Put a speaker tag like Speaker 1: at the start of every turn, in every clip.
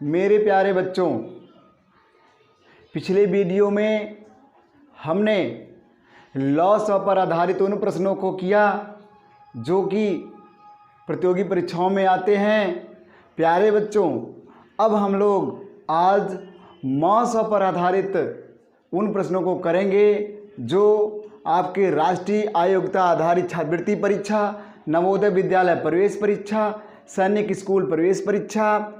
Speaker 1: मेरे प्यारे बच्चों, पिछले वीडियो में हमने लॉस पर आधारित उन प्रश्नों को किया जो कि प्रतियोगी परीक्षाओं में आते हैं। प्यारे बच्चों, अब हम लोग आज मॉस पर आधारित उन प्रश्नों को करेंगे जो आपके राष्ट्रीय आयोग्यता आधारित छात्रवृत्ति परीक्षा, नवोदय विद्यालय प्रवेश परीक्षा, सैनिक स्कूल प्रवेश परीक्षा,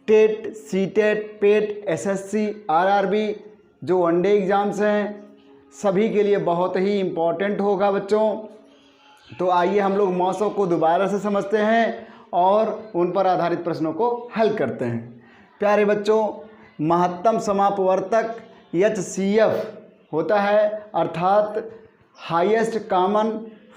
Speaker 1: टेट, सीटेट, पेट, एसएससी, आरआरबी जो वनडे एग्ज़ाम्स हैं, सभी के लिए बहुत ही इम्पोर्टेंट होगा बच्चों। तो आइए हम लोग मौसम को दोबारा से समझते हैं और उन पर आधारित प्रश्नों को हल करते हैं। प्यारे बच्चों, महत्तम समापवर्तक HCF होता है, अर्थात हाईएस्ट कॉमन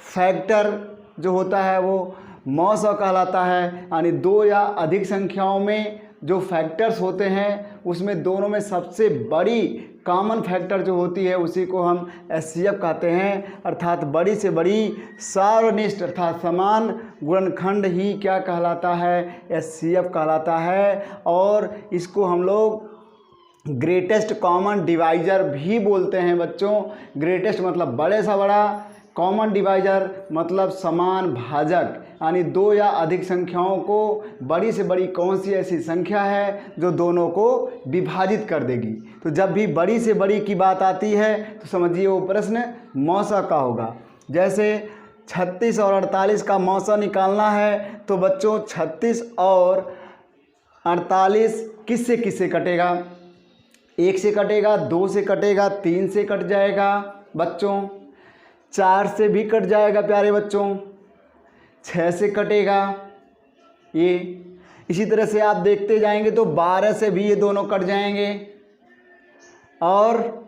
Speaker 1: फैक्टर जो होता है वो मौसम कहलाता है। यानी दो या अधिक संख्याओं में जो फैक्टर्स होते हैं उसमें दोनों में सबसे बड़ी कॉमन फैक्टर जो होती है उसी को हम HCF कहते हैं, अर्थात बड़ी से बड़ी सार्वनिष्ठ अर्थात समान गुणनखंड ही क्या कहलाता है, HCF कहलाता है। और इसको हम लोग ग्रेटेस्ट कॉमन डिवाइज़र भी बोलते हैं बच्चों। ग्रेटेस्ट मतलब बड़े सा बड़ा, कॉमन डिवाइज़र मतलब समान भाजक, यानी दो या अधिक संख्याओं को बड़ी से बड़ी कौन सी ऐसी संख्या है जो दोनों को विभाजित कर देगी। तो जब भी बड़ी से बड़ी की बात आती है तो समझिए वो प्रश्न मौसा का होगा। जैसे 36 और 48 का मौसा निकालना है तो बच्चों 36 और 48 किससे किससे कटेगा? 1 से कटेगा, 2 से कटेगा, 3 से कट जाएगा बच्चों, 4 से भी कट जाएगा प्यारे बच्चों, 6 से कटेगा ये। इसी तरह से आप देखते जाएंगे तो 12 से भी ये दोनों कट जाएंगे। और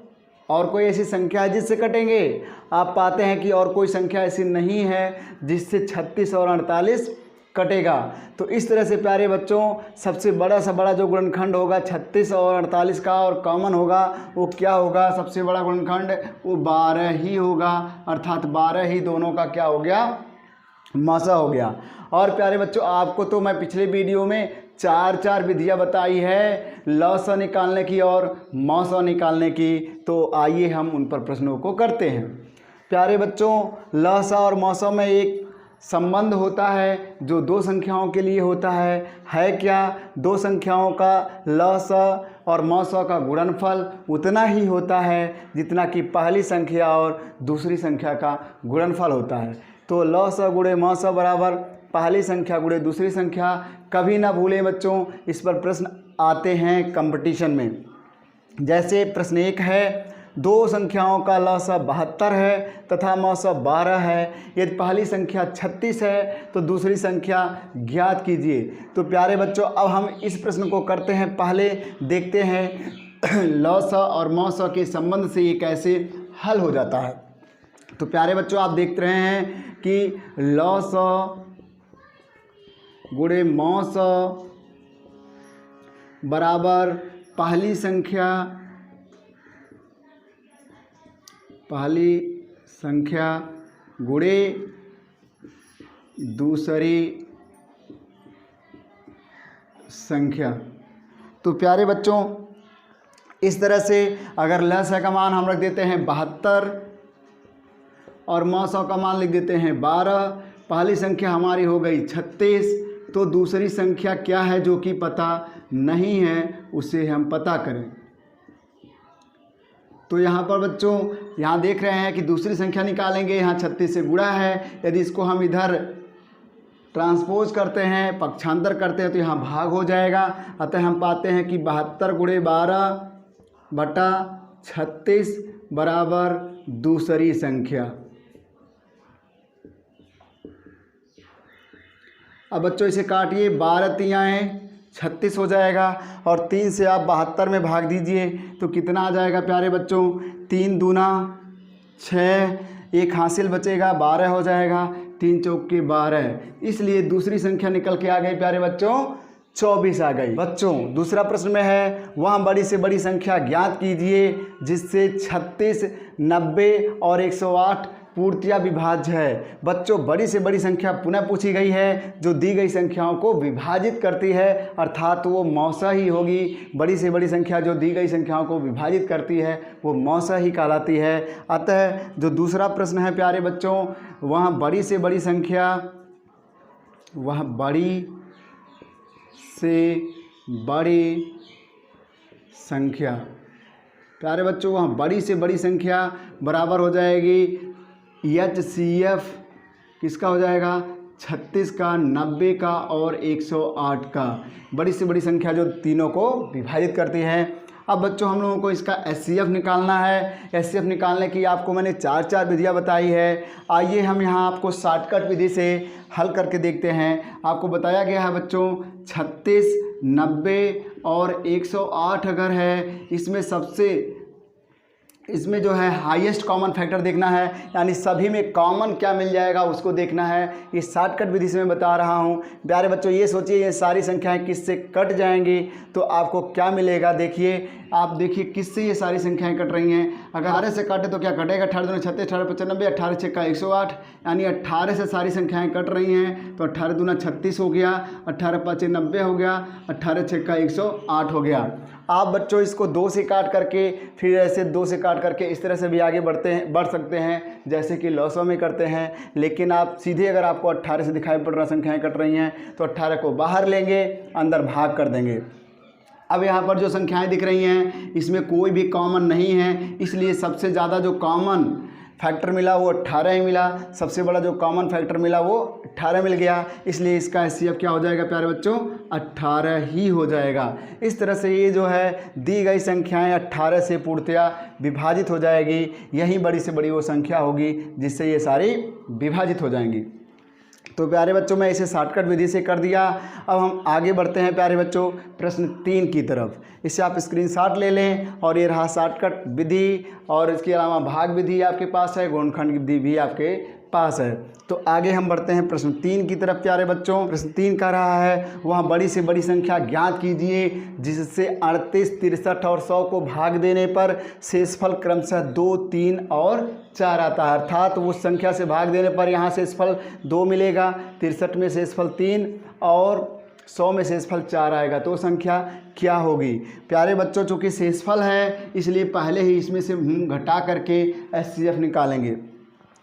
Speaker 1: कोई ऐसी संख्या है जिससे कटेंगे? आप पाते हैं कि और कोई संख्या ऐसी नहीं है जिससे 36 और 48 कटेगा। तो इस तरह से प्यारे बच्चों सबसे बड़ा सा बड़ा जो गुणनखंड होगा 36 और 48 का और कॉमन होगा वो क्या होगा? सबसे बड़ा गुणनखंड वो 12 ही होगा, अर्थात 12 ही दोनों का क्या हो गया? मौसा हो गया। और प्यारे बच्चों आपको तो मैं पिछले वीडियो में चार विधियां बताई है लौसा निकालने की और मौसा निकालने की। तो आइए हम उन पर प्रश्नों को करते हैं। प्यारे बच्चों, लौसा और मौसा में एक संबंध होता है जो दो संख्याओं के लिए होता है क्या? दो संख्याओं का लौसा और मौसा का गुणनफल उतना ही होता है जितना कि पहली संख्या और दूसरी संख्या का गुणनफल होता है। तो लौसा गुणे मौसा बराबर पहली संख्या गुणे दूसरी संख्या। कभी ना भूलें बच्चों, इस पर प्रश्न आते हैं कंपटीशन में। जैसे प्रश्न 1 है, दो संख्याओं का लौसा 72 है तथा मौसा 12 है। यदि पहली संख्या 36 है तो दूसरी संख्या ज्ञात कीजिए। तो प्यारे बच्चों अब हम इस प्रश्न को करते हैं। पहले देखते हैं लौसा और मौसा के संबंध से ये कैसे हल हो जाता है। तो प्यारे बच्चों आप देख रहे हैं कि लौसा गुणे मौसा बराबर पहली संख्या गुणे दूसरी संख्या। तो प्यारे बच्चों इस तरह से अगर लसा का मान हम रख देते हैं 72 और मौसा का मान लिख देते हैं 12, पहली संख्या हमारी हो गई 36, तो दूसरी संख्या क्या है जो कि पता नहीं है उसे हम पता करें। तो यहाँ पर बच्चों यहाँ देख रहे हैं कि दूसरी संख्या निकालेंगे, यहाँ 36 से गुणा है। यदि इसको हम इधर ट्रांसपोज करते हैं, पक्षांतर करते हैं तो यहाँ भाग हो जाएगा। अतः हम पाते हैं कि 72 गुणे 12 बटा 36 बराबर दूसरी संख्या। अब बच्चों इसे काटिए, 12 तियाँ हैं 36 हो जाएगा और 3 से आप 72 में भाग दीजिए तो कितना आ जाएगा प्यारे बच्चों? 3 दूना 6, एक हासिल बचेगा 12 हो जाएगा, 3 चौके 12। इसलिए दूसरी संख्या निकल के आ गई प्यारे बच्चों 24 आ गई। बच्चों दूसरा प्रश्न में है, वह बड़ी से बड़ी संख्या ज्ञात कीजिए जिससे 36, 90 और 108 पूर्तिया विभाज्य है। बच्चों बड़ी से बड़ी संख्या पुनः पूछी गई है जो दी गई संख्याओं को विभाजित करती है, अर्थात वो मौसा ही होगी। बड़ी से बड़ी संख्या जो दी गई संख्याओं को विभाजित करती है वो मौसा ही कहलाती है। अतः जो दूसरा प्रश्न है प्यारे बच्चों, वह बड़ी से बड़ी संख्या, वह बड़ी से बड़ी संख्या, प्यारे बच्चों वहाँ बड़ी से बड़ी संख्या बराबर हो जाएगी HCF किसका हो जाएगा, 36 का, 90 का और 108 का। बड़ी से बड़ी संख्या जो तीनों को विभाजित करती है। अब बच्चों हम लोगों को इसका HCF निकालना है। HCF निकालने की आपको मैंने चार विधियां बताई है। आइए हम यहाँ आपको शॉर्टकट विधि से हल करके देखते हैं। आपको बताया गया है बच्चों 36, 90 और 108 अगर है, इसमें जो है हाईएस्ट कॉमन फैक्टर देखना है, यानी सभी में कॉमन क्या मिल जाएगा उसको देखना है। ये शॉर्टकट विधि से मैं बता रहा हूँ। प्यारे बच्चों ये सोचिए ये सारी संख्याएं किससे कट जाएंगी तो आपको क्या मिलेगा। देखिए आप देखिए किससे ये सारी संख्याएं कट रही हैं। अगर 18 से कटे तो क्या कटेगा, 18 दूना 36, 18 55 90, 18 6 का 108, यानी 18 से सारी संख्याएं कट रही हैं तो 18 दूना 36 हो गया, 18 5 90 हो गया, 18 6 का 108 हो गया। आप बच्चों इसको 2 से काट करके फिर ऐसे 2 से काट करके इस तरह से भी आगे बढ़ सकते हैं जैसे कि लॉसों में करते हैं। लेकिन आप सीधे अगर आपको 18 से दिखाई पड़ रहा संख्याएं कट रही हैं तो 18 को बाहर लेंगे, अंदर भाग कर देंगे। अब यहाँ पर जो संख्याएं दिख रही हैं इसमें कोई भी कॉमन नहीं है, इसलिए सबसे ज़्यादा जो कॉमन फैक्टर मिला वो 18 ही मिला। सबसे बड़ा जो कॉमन फैक्टर मिला वो 18 मिल गया, इसलिए इसका HCF क्या हो जाएगा प्यारे बच्चों, 18 ही हो जाएगा। इस तरह से ये जो है दी गई संख्याएं 18 से पूर्णतया विभाजित हो जाएगी। यही बड़ी से बड़ी वो संख्या होगी जिससे ये सारी विभाजित हो जाएंगी। तो प्यारे बच्चों मैं इसे शॉर्टकट विधि से कर दिया। अब हम आगे बढ़ते हैं प्यारे बच्चों प्रश्न 3 की तरफ। इससे आप स्क्रीनशॉट ले लें और ये रहा शॉर्टकट विधि और इसके अलावा भाग विधि आपके पास है, गुणनखंड विधि भी आपके पास है। तो आगे हम बढ़ते हैं प्रश्न 3 की तरफ प्यारे बच्चों। प्रश्न 3 कह रहा है वहाँ बड़ी से बड़ी संख्या ज्ञात कीजिए जिससे 38, 63 और 100 को भाग देने पर शेषफल क्रमशः 2, 3 और 4 आता है। अर्थात उस संख्या से भाग देने पर यहाँ शेषफल 2 मिलेगा, 63 में शेषफल 3 और 100 में शेषफल 4 आएगा। तो संख्या क्या होगी प्यारे बच्चों। चूँकि शेषफल है इसलिए पहले ही इसमें से घटा करके HCF निकालेंगे।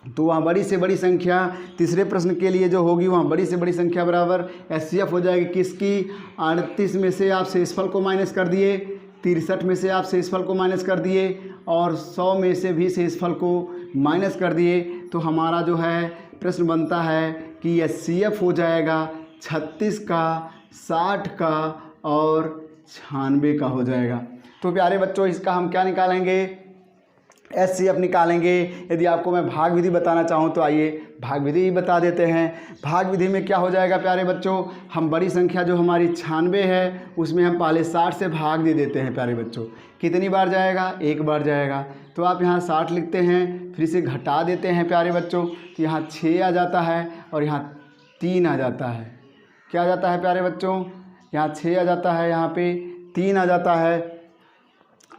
Speaker 1: तो वहाँ बड़ी से बड़ी संख्या तीसरे प्रश्न के लिए जो होगी वहाँ बड़ी से बड़ी संख्या बराबर HCF हो जाएगी किसकी, 38 में से आप शेषफल को माइनस कर दिए, 63 में से आप शेषफल को माइनस कर दिए और 100 में से भी शेषफल को माइनस कर दिए। तो हमारा जो है प्रश्न बनता है कि HCF हो जाएगा 36 का, 60 का और 96 का हो जाएगा। तो प्यारे बच्चों इसका हम क्या निकालेंगे, HCF निकालेंगे। यदि आपको मैं भाग विधि बताना चाहूँ तो आइए भाग विधि ही बता देते हैं। भाग विधि में क्या हो जाएगा प्यारे बच्चों, हम बड़ी संख्या जो हमारी 96 है उसमें हम पहले 60 से भाग दे देते हैं प्यारे बच्चों। कितनी बार जाएगा, 1 बार जाएगा। तो आप यहाँ 60 लिखते हैं, फिर इसे घटा देते हैं प्यारे बच्चों। तो यहाँ 6 आ जाता है और यहाँ 3 आ जाता है। क्या आ जाता है प्यारे बच्चों, यहाँ 6 आ जाता है, यहाँ पे 3 आ जाता है।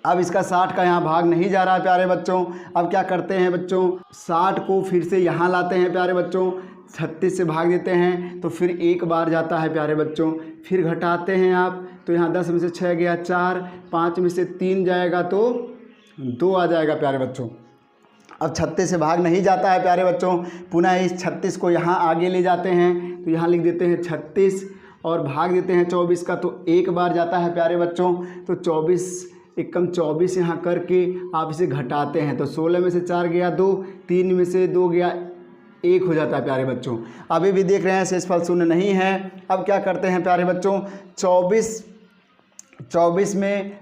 Speaker 1: अब इसका 60 का यहाँ भाग नहीं जा रहा है प्यारे बच्चों। अब क्या करते हैं बच्चों, 60 को फिर से यहाँ लाते हैं प्यारे बच्चों, 36 से भाग देते हैं तो फिर 1 बार जाता है प्यारे बच्चों। फिर घटाते हैं आप तो यहाँ 10 में से 6 गया 4, 5 में से 3 जाएगा तो 2 आ जाएगा प्यारे बच्चों। अब 36 से भाग नहीं जाता है प्यारे बच्चों, पुनः इस 36 को यहाँ आगे ले जाते हैं तो यहाँ लिख देते हैं 36 और भाग देते हैं 24 का तो 1 बार जाता है प्यारे बच्चों। तो 24 एकम 24 यहाँ करके आप इसे घटाते हैं तो 16 में से 4 गया 2, 3 में से 2 गया 1 हो जाता है प्यारे बच्चों। अभी भी देख रहे हैं शेषफल शून्य नहीं है। अब क्या करते हैं प्यारे बच्चों, 24 में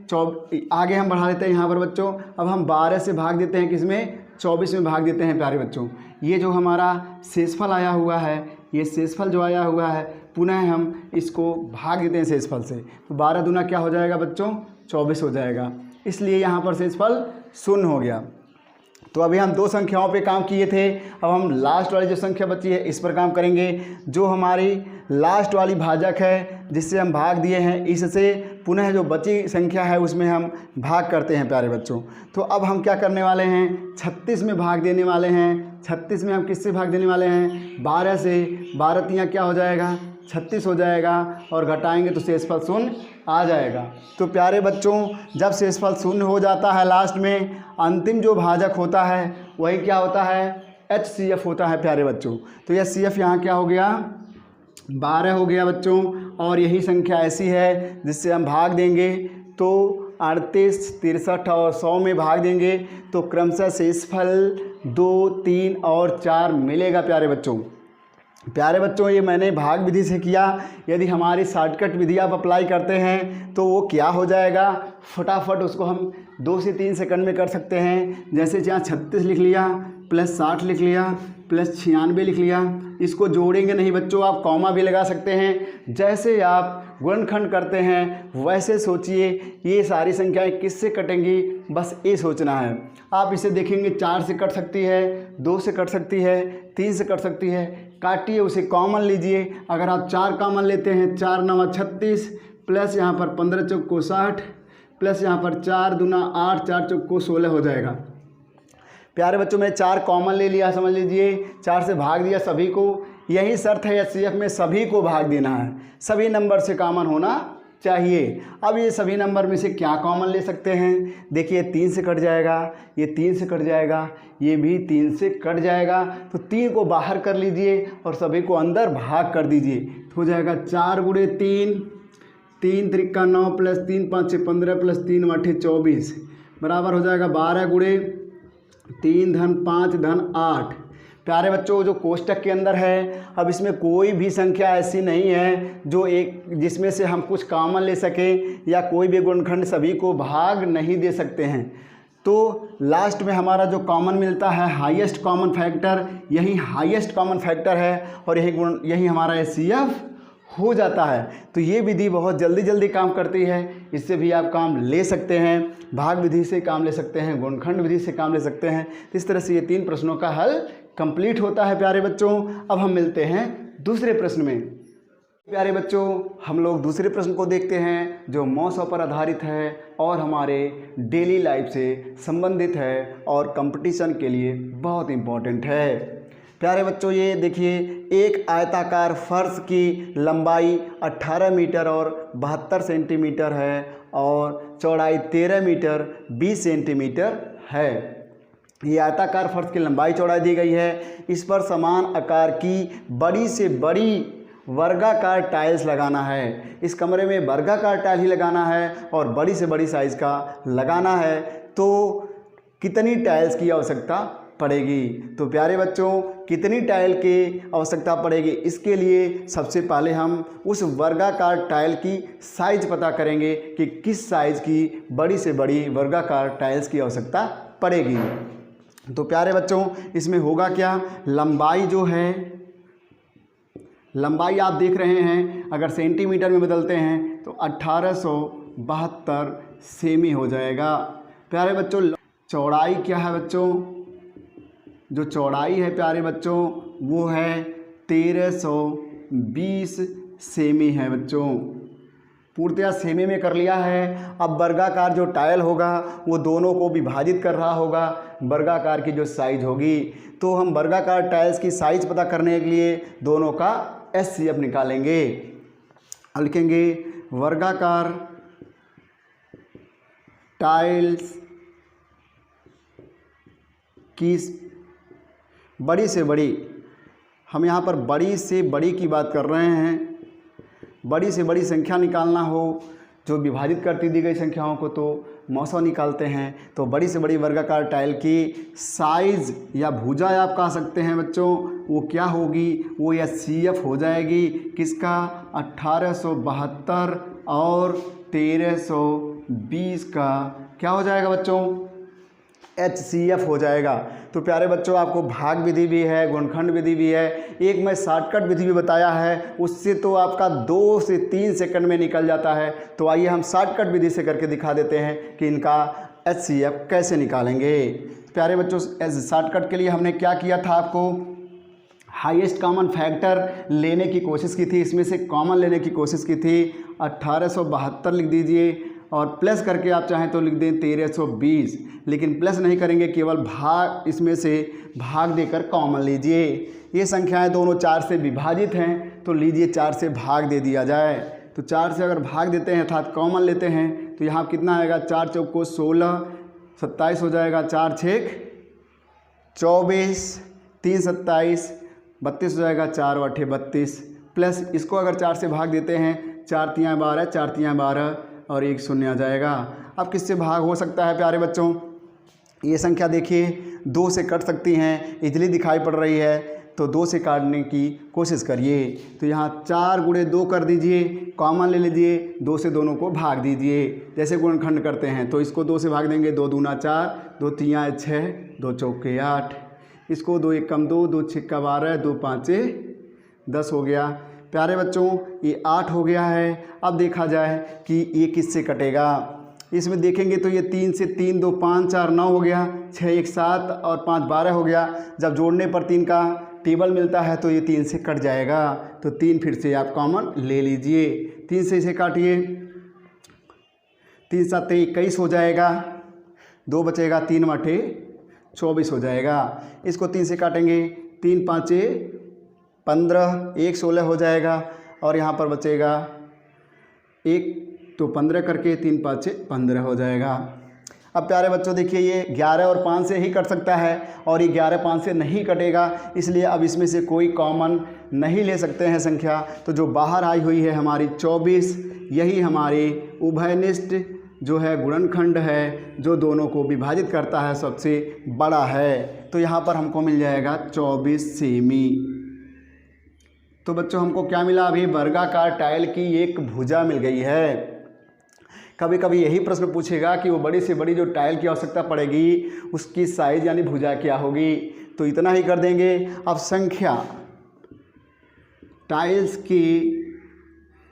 Speaker 1: आगे हम बढ़ा देते हैं यहाँ पर बच्चों। अब हम 12 से भाग देते हैं किसमें, 24 में भाग देते हैं प्यारे बच्चों। ये जो हमारा शेषफल आया हुआ है, ये शेषफल जो आया हुआ है पुनः हम इसको भाग देते हैं शेषफल से। तो 12 दूना क्या हो जाएगा बच्चों, 24 हो जाएगा। इसलिए यहाँ पर शेषफल 0 हो गया। तो अभी हम 2 संख्याओं पे काम किए थे, अब हम लास्ट वाली जो संख्या बची है इस पर काम करेंगे। जो हमारी लास्ट वाली भाजक है जिससे हम भाग दिए हैं, इससे पुनः जो बची संख्या है उसमें हम भाग करते हैं प्यारे बच्चों। तो अब हम क्या करने वाले हैं, 36 में भाग देने वाले हैं। 36 में हम किससे भाग देने वाले हैं, 12 से। 12 तियाँ क्या हो जाएगा, 36 हो जाएगा, और घटाएंगे तो शेषफल शून्य आ जाएगा। तो प्यारे बच्चों जब शेषफल शून्य हो जाता है लास्ट में, अंतिम जो भाजक होता है वही क्या होता है, HCF होता है प्यारे बच्चों। तो HCF यहाँ क्या हो गया, 12 हो गया बच्चों, और यही संख्या ऐसी है जिससे हम भाग देंगे तो 38, 63 और 100 में भाग देंगे तो क्रमशः शेषफल 2, 3 और 4 मिलेगा प्यारे बच्चों। प्यारे बच्चों ये मैंने भाग विधि से किया, यदि हमारी शॉर्टकट विधि आप अप्लाई करते हैं तो वो क्या हो जाएगा, फटाफट उसको हम 2 से 3 सेकंड में कर सकते हैं। जैसे यहाँ 36 लिख लिया प्लस 60 लिख लिया प्लस 96 लिख लिया, इसको जोड़ेंगे नहीं बच्चों, आप कॉमा भी लगा सकते हैं। जैसे आप गुणनखंड करते हैं वैसे सोचिए ये सारी संख्याएं किससे कटेंगी, बस ये सोचना है। आप इसे देखेंगे 4 से कट सकती है, 2 से कट सकती है, 3 से कट सकती है, काटिए उसे कॉमन लीजिए। अगर आप 4 कॉमन लेते हैं, 4 9 36 प्लस यहाँ पर 15 चौको 60 प्लस यहाँ पर 4 दूना 8 4 चौको 16 हो जाएगा। प्यारे बच्चों मैं 4 कॉमन ले लिया, समझ लीजिए 4 से भाग दिया सभी को। यही शर्त है HCF में, सभी को भाग देना है, सभी नंबर से कॉमन होना चाहिए। अब ये सभी नंबर में से क्या कॉमन ले सकते हैं, देखिए 3 से कट जाएगा, ये 3 से कट जाएगा, ये भी 3 से कट जाएगा, तो 3 को बाहर कर लीजिए और सभी को अंदर भाग कर दीजिए। तो हो जाएगा 4 गुणे 3, 3 त्रिका 9 प्लस 3 5 6 15 प्लस 3 8 24 बराबर हो जाएगा 12 गुणे 3 धन 5 धन 8। प्यारे बच्चों जो कोष्टक के अंदर है, अब इसमें कोई भी संख्या ऐसी नहीं है जो एक जिसमें से हम कुछ कॉमन ले सकें, या कोई भी गुणनखंड सभी को भाग नहीं दे सकते हैं। तो लास्ट में हमारा जो कॉमन मिलता है हाईएस्ट कॉमन फैक्टर, यही हाईएस्ट कॉमन फैक्टर है और यही हमारा HCF हो जाता है। तो ये विधि बहुत जल्दी काम करती है, इससे भी आप काम ले सकते हैं, भाग विधि से काम ले सकते हैं, गुणनखंड विधि से काम ले सकते हैं। इस तरह से ये 3 प्रश्नों का हल कंप्लीट होता है प्यारे बच्चों। अब हम मिलते हैं दूसरे प्रश्न में। प्यारे बच्चों हम लोग दूसरे प्रश्न को देखते हैं जो मौसम पर आधारित है और हमारे डेली लाइफ से संबंधित है और कंपटीशन के लिए बहुत इम्पोर्टेंट है। प्यारे बच्चों ये देखिए, एक आयताकार फर्श की लंबाई 18 मीटर और 72 सेंटीमीटर है और चौड़ाई 13 मीटर 20 सेंटीमीटर है। ये आयताकार फर्श की लंबाई चौड़ाई दी गई है। इस पर समान आकार की बड़ी से बड़ी वर्गाकार टाइल्स लगाना है। इस कमरे में वर्गाकार टाइल ही लगाना है और बड़ी से बड़ी साइज़ का लगाना है। तो कितनी टाइल्स की आवश्यकता पड़ेगी, तो प्यारे बच्चों कितनी टाइल की आवश्यकता पड़ेगी, इसके लिए सबसे पहले हम उस वर्गाकार टाइल की साइज़ पता करेंगे कि किस साइज़ की बड़ी से बड़ी वर्गाकार टाइल्स की आवश्यकता पड़ेगी। तो प्यारे बच्चों इसमें होगा क्या, लंबाई जो है, लंबाई आप देख रहे हैं अगर सेंटीमीटर में बदलते हैं तो 1872 सेमी हो जाएगा। प्यारे बच्चों चौड़ाई क्या है बच्चों, जो चौड़ाई है प्यारे बच्चों वो है 1320 सेमी है बच्चों। पूर्णतया सेमी में कर लिया है। अब वर्गाकार जो टाइल होगा वो दोनों को विभाजित कर रहा होगा वर्गाकार की जो साइज होगी। तो हम वर्गाकार टाइल्स की साइज पता करने के लिए दोनों का HCF निकालेंगे। अब लिखेंगे वर्गाकार टाइल्स की बड़ी से बड़ी, हम यहाँ पर बड़ी से बड़ी की बात कर रहे हैं। बड़ी से बड़ी संख्या निकालना हो जो विभाजित करती दी गई संख्याओं को तो मौसा निकालते हैं। तो बड़ी से बड़ी वर्गाकार टाइल की साइज़ या भुजा आप कह सकते हैं बच्चों, वो क्या होगी, वो HCF हो जाएगी किसका, 1872 और 1320 का क्या हो जाएगा बच्चों, HCF हो जाएगा। तो प्यारे बच्चों आपको भाग विधि भी है, गुणनखंड विधि भी है, एक मैं शॉर्टकट विधि भी बताया है, उससे तो आपका 2 से 3 सेकंड में निकल जाता है। तो आइए हम शॉर्टकट विधि से करके दिखा देते हैं कि इनका HCF कैसे निकालेंगे। प्यारे बच्चों शॉर्टकट के लिए हमने क्या किया था, आपको हाईएस्ट कॉमन फैक्टर लेने की कोशिश की थी, इसमें से कॉमन लेने की कोशिश की थी। 1872 लिख दीजिए और प्लस करके आप चाहें तो लिख दें 1320, लेकिन प्लस नहीं करेंगे, केवल भाग, इसमें से भाग देकर कॉमन लीजिए। ये संख्याएं दोनों 4 से विभाजित हैं तो लीजिए 4 से भाग दे दिया जाए। तो 4 से अगर भाग देते हैं अर्थात कॉमन लेते हैं तो यहाँ कितना आएगा, 4 चौक को 16, 27 हो जाएगा, 4 छेक 24, 3 27, 32 हो जाएगा, 4 8 32, प्लस इसको अगर 4 से भाग देते हैं, 4 3 12, 4 3 12 और 1 शून्य आ जाएगा। अब किससे भाग हो सकता है प्यारे बच्चों, ये संख्या देखिए 2 से कट सकती हैं, इजली दिखाई पड़ रही है, तो 2 से काटने की कोशिश करिए। तो यहाँ 4 गुणे 2 कर दीजिए, कॉमन ले लीजिए, 2 से दोनों को भाग दीजिए। जैसे गुणनखंड करते हैं तो इसको 2 से भाग देंगे, 2 दूना 4, 2 तियाँ 6, 2 चौके 8, इसको 2 एकम 2, 2 छिक्का 12, 2 पाँचे 10 हो गया। प्यारे बच्चों ये 8 हो गया है। अब देखा जाए कि ये किससे कटेगा, इसमें देखेंगे तो ये 3 से 3 2 5 4 9 हो गया, 6 1 7 और 5 12 हो गया। जब जोड़ने पर 3 का टेबल मिलता है तो ये 3 से कट जाएगा, तो 3 फिर से आप कॉमन ले लीजिए। 3 से इसे काटिए, 3 7 21 हो जाएगा, 2 बचेगा, 3 8 24 हो जाएगा। इसको 3 से काटेंगे, 3 5 15, 1 16 हो जाएगा और यहाँ पर बचेगा 1 तो 15 करके 3 5 15 हो जाएगा। अब प्यारे बच्चों देखिए ये 11 और 5 से ही कट सकता है और ये 11 5 से नहीं कटेगा, इसलिए अब इसमें से कोई कॉमन नहीं ले सकते हैं संख्या। तो जो बाहर आई हुई है हमारी 24, यही हमारी उभयनिष्ठ जो है गुणनखंड है, जो दोनों को विभाजित करता है, सबसे बड़ा है। तो यहाँ पर हमको मिल जाएगा 24 सेमी। तो बच्चों हमको क्या मिला, अभी वर्गाकार टाइल की एक भुजा मिल गई है। कभी कभी यही प्रश्न पूछेगा कि वो बड़ी से बड़ी जो टाइल की आवश्यकता पड़ेगी उसकी साइज यानी भुजा क्या होगी, तो इतना ही कर देंगे। अब संख्या, टाइल्स की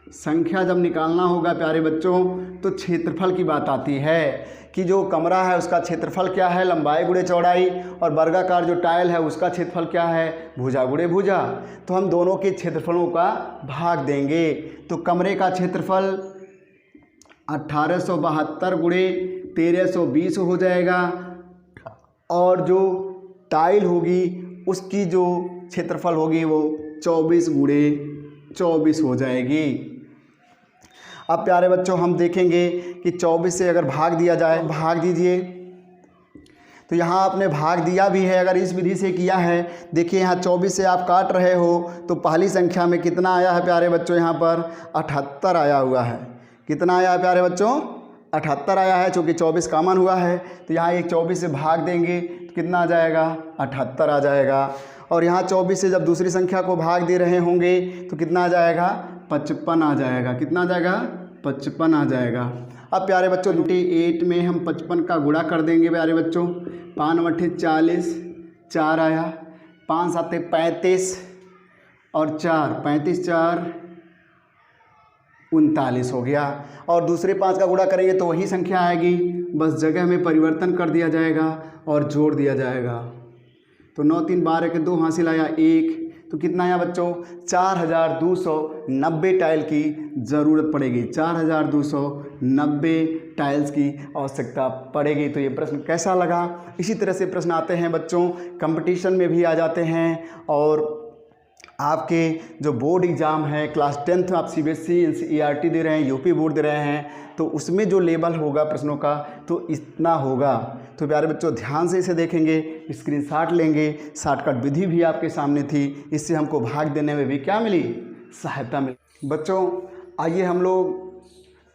Speaker 1: संख्या जब निकालना होगा प्यारे बच्चों तो क्षेत्रफल की बात आती है कि जो कमरा है उसका क्षेत्रफल क्या है, लंबाई गुणे चौड़ाई, और वर्गाकार जो टाइल है उसका क्षेत्रफल क्या है, भुजा गुणे भुजा। तो हम दोनों के क्षेत्रफलों का भाग देंगे। तो कमरे का क्षेत्रफल 1872 गुणे 1320 हो जाएगा और जो टाइल होगी उसकी जो क्षेत्रफल होगी वो 24 गुणे 24 हो जाएगी। अब प्यारे बच्चों हम देखेंगे कि 24 से अगर भाग दिया जाए, भाग दीजिए। तो यहाँ आपने भाग दिया भी है, अगर इस विधि से किया है, देखिए यहाँ 24 से आप काट रहे हो तो पहली संख्या में कितना आया है प्यारे बच्चों, यहाँ पर 78 आया हुआ है। कितना आया है प्यारे बच्चों, 78 आया है, चूँकि 24 कॉमन हुआ है तो यहाँ एक 24 से भाग देंगे तो कितना आ जाएगा, 78 आ जाएगा। और यहाँ 24 से जब दूसरी संख्या को भाग दे रहे होंगे तो कितना आ जाएगा, 55 आ जाएगा। कितना आ जाएगा, 55 आ जाएगा। अब प्यारे बच्चों 28 में हम 55 का गुणा कर देंगे प्यारे बच्चों, 5 8 40, 4 आया, 5 7 35 और 4 35 4 39 हो गया। और दूसरे 5 का गुणा करेंगे तो वही संख्या आएगी, बस जगह में परिवर्तन कर दिया जाएगा और जोड़ दिया जाएगा। तो 9 3 12 के 2 हासिल आया 1, तो कितना आया बच्चों, 4290 टाइल की ज़रूरत पड़ेगी। 4290 टाइल्स की आवश्यकता पड़ेगी। तो ये प्रश्न कैसा लगा, इसी तरह से प्रश्न आते हैं बच्चों, कंपटीशन में भी आ जाते हैं। और आपके जो बोर्ड एग्ज़ाम है, क्लास 10th आप CBSE NCERT दे रहे हैं, यूपी बोर्ड दे रहे हैं, तो उसमें जो लेवल होगा प्रश्नों का तो इतना होगा। तो प्यारे बच्चों ध्यान से इसे देखेंगे, स्क्रीनशॉट लेंगे। शॉर्टकट विधि भी आपके सामने थी, इससे हमको भाग देने में भी क्या मिली, सहायता मिली। बच्चों आइए हम लोग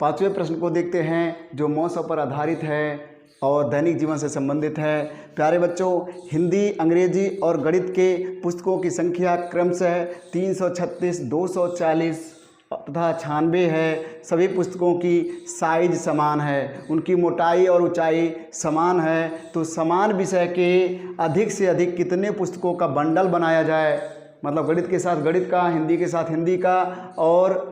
Speaker 1: 5वें प्रश्न को देखते हैं जो मौसम पर आधारित है और दैनिक जीवन से संबंधित है। प्यारे बच्चों हिंदी, अंग्रेजी और गणित के पुस्तकों की संख्या क्रमशः 336, 240 तथा 96 है। सभी पुस्तकों की साइज समान है, उनकी मोटाई और ऊंचाई समान है। तो समान विषय के अधिक से अधिक कितने पुस्तकों का बंडल बनाया जाए, मतलब गणित के साथ गणित का, हिंदी के साथ हिंदी का और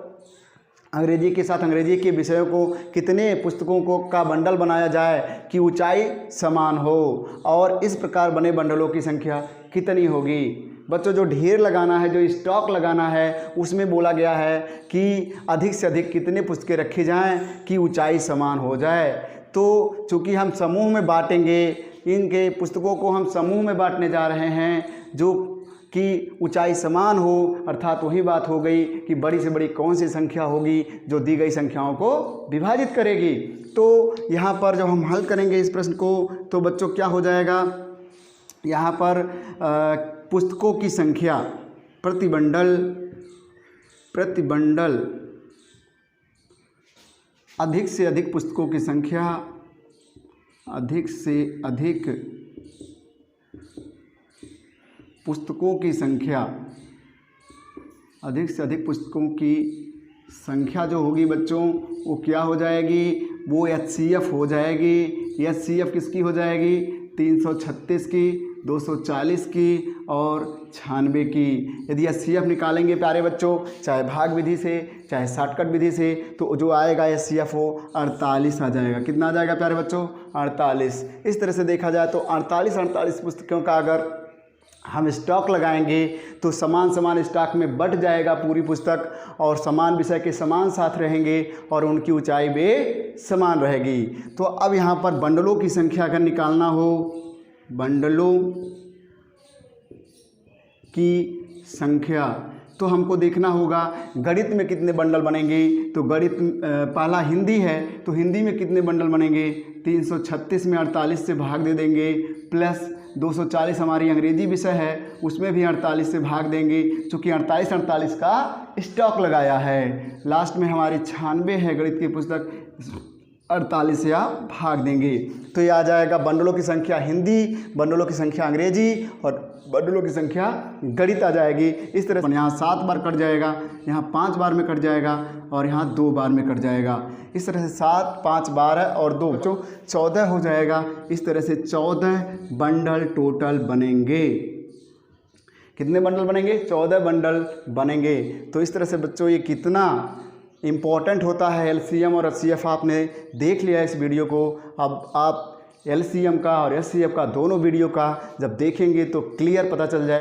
Speaker 1: अंग्रेजी के साथ अंग्रेजी के विषयों को कितने पुस्तकों को का बंडल बनाया जाए कि ऊंचाई समान हो, और इस प्रकार बने बंडलों की संख्या कितनी होगी। बच्चों जो ढेर लगाना है, जो स्टॉक लगाना है, उसमें बोला गया है कि अधिक से अधिक कितने पुस्तकें रखी जाएं कि ऊंचाई समान हो जाए। तो चूँकि हम समूह में बांटेंगे, इनके पुस्तकों को हम समूह में बांटने जा रहे हैं जो कि ऊंचाई समान हो, अर्थात वही बात हो गई कि बड़ी से बड़ी कौन सी संख्या होगी जो दी गई संख्याओं को विभाजित करेगी। तो यहाँ पर जब हम हल करेंगे इस प्रश्न को तो बच्चों क्या हो जाएगा, यहाँ पर पुस्तकों की संख्या प्रतिबंडल अधिक से अधिक पुस्तकों की संख्या, अधिक से अधिक पुस्तकों की संख्या जो होगी बच्चों वो क्या हो जाएगी, वो HCF हो जाएगी। HCF किसकी हो जाएगी, 336 की, 240 की और 96 की। यदि HCF निकालेंगे प्यारे बच्चों, चाहे भाग विधि से चाहे शॉर्टकट विधि से, तो जो आएगा HCF वो 48 आ जाएगा। कितना आ जाएगा प्यारे बच्चों, 48। इस तरह से देखा जाए तो 48 पुस्तकों का अगर हम स्टॉक लगाएंगे तो समान स्टॉक में बट जाएगा पूरी पुस्तक, और समान विषय के समान साथ रहेंगे और उनकी ऊंचाई भी समान रहेगी। तो अब यहाँ पर बंडलों की संख्या अगर निकालना हो, बंडलों की संख्या, तो हमको देखना होगा गणित में कितने बंडल बनेंगे। तो गणित पहला हिंदी है तो हिंदी में कितने बंडल बनेंगे, 336 में 48 से भाग दे देंगे, प्लस 240 हमारी अंग्रेजी विषय है उसमें भी 48 से भाग देंगे, चूँकि 48 का स्टॉक लगाया है। लास्ट में हमारी 96 है गणित की पुस्तक, 48 से आप भाग देंगे। तो ये आ जाएगा बंडलों की संख्या हिंदी, बंडलों की संख्या अंग्रेजी और बंडलों की संख्या गणित आ जाएगी। इस तरह से यहाँ 7 बार कट जाएगा, यहाँ 5 बार में कट जाएगा और यहाँ 2 बार में कट जाएगा। इस तरह से 7, 5, 12 और 2 बच्चों 14 हो जाएगा। इस तरह से 14 बंडल टोटल बनेंगे। कितने बंडल बनेंगे, 14 बंडल बनेंगे। तो इस तरह से बच्चों ये कितना इम्पॉर्टेंट होता है LCM और HCF आपने देख लिया इस वीडियो को। अब आप LCM का और HCF का दोनों वीडियो का जब देखेंगे तो क्लियर पता चल जाए।